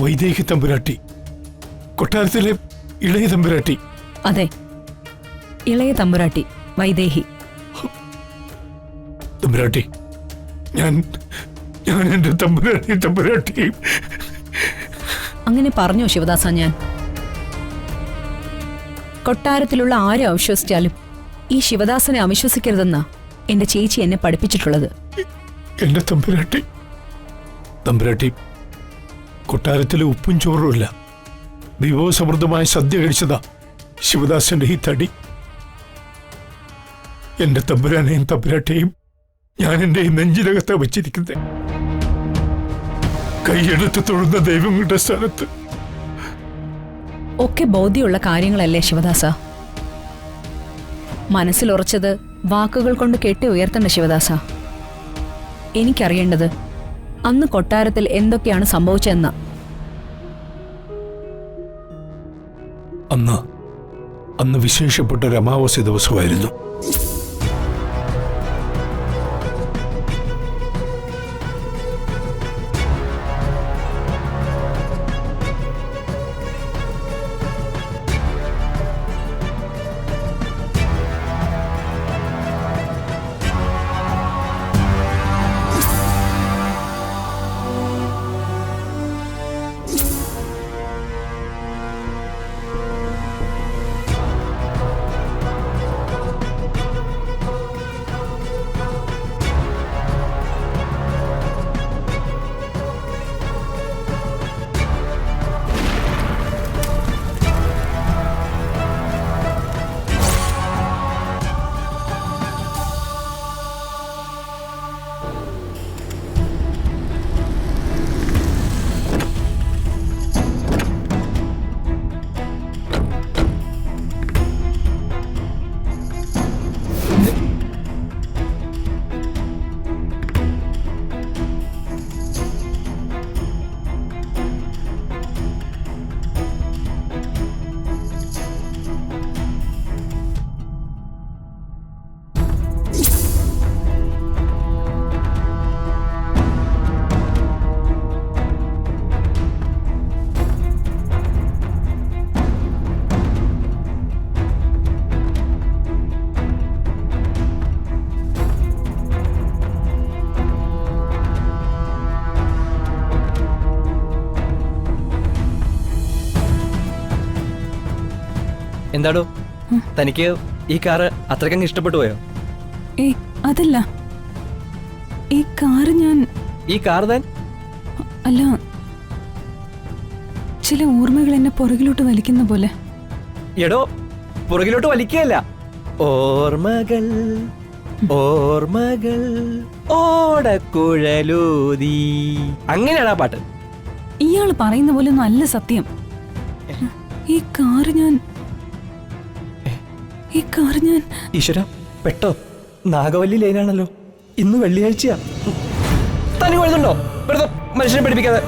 വൈദേഹി തമ്പുരാട്ടി, കൊട്ടാരത്തിലെ ഇളയ തമ്പുരാട്ടി. അതെ, ഇളയ തമ്പുരാട്ടി വൈദേഹി. തമ്പുരാട്ടി, ഞാൻ എന്റെ തമ്പുരാട്ടി. അങ്ങനെ പറഞ്ഞോ ശിവദാസ? ഞാൻ കൊട്ടാരത്തിലുള്ള ആരെ അവിശ്വസിച്ചാലും ഈ ശിവദാസനെ അവിശ്വസിക്കരുതെന്നാ എന്റെ ചേച്ചി എന്നെ പഠിപ്പിച്ചിട്ടുള്ളത്. എന്റെ തമ്പുരാട്ടി, കൊട്ടാരത്തിലെ ഉപ്പും ചോറുമില്ല, വിഭവസമൃദ്ധമായ സദ്യ കഴിച്ചതാ ശിവദാസന്റെ ഈ തടി. എന്റെ തമ്പുരാനെയും തമ്പുരാട്ടിയെയും ഞാൻ എന്റെ നെഞ്ചിനകത്താ വെച്ചിരിക്കുന്നത്, കൈയെടുത്ത് തൊഴുന്ന ദൈവങ്ങളുടെ സ്ഥാനത്ത്. ഒക്കെ ബോധ്യമുള്ള കാര്യങ്ങളല്ലേ ശിവദാസ? മനസ്സിലുറച്ചത് വാക്കുകൾ കൊണ്ട് കെട്ടി ഉയർത്തേണ്ട ശിവദാസ. എനിക്കറിയേണ്ടത് അന്ന് കൊട്ടാരത്തിൽ എന്തൊക്കെയാണ് സംഭവിച്ചതെന്ന. അന്ന് വിശേഷപ്പെട്ട ഒരു അമാവാസി ദിവസമായിരുന്നു. എന്താടോ, തനിക്ക് ഈ കാറ് അത്രയ്ക്കങ്ങ് ഇഷ്ടപ്പെട്ടു പോയോ? അതല്ല, ഈ കാറ് താൻ അല്ല, ചില ഓർമ്മകൾ എന്നെ പുറകിലോട്ട് വലിക്കുന്ന പോലെ. എടോ, പുറകിലോട്ട് വലിക്കുകയല്ല, ഓർമ്മകൾ ഓർമ്മകൾ ഓടക്കുഴലൂതി, അങ്ങനെയാണ് ആ പാട്ട്. ഇയാള് പറയുന്ന പോലെ ഒന്നും അല്ല സത്യം. ഈ കാറ് ഞാൻ ഈശ്വര, പെട്ടോ, നാഗവല്ലി ലൈനാണല്ലോ, ഇന്ന് വെള്ളിയാഴ്ചയാ. തനി എഴുതുണ്ടോ? വെറുതെ മനുഷ്യനെ പഠിപ്പിക്കാതെ.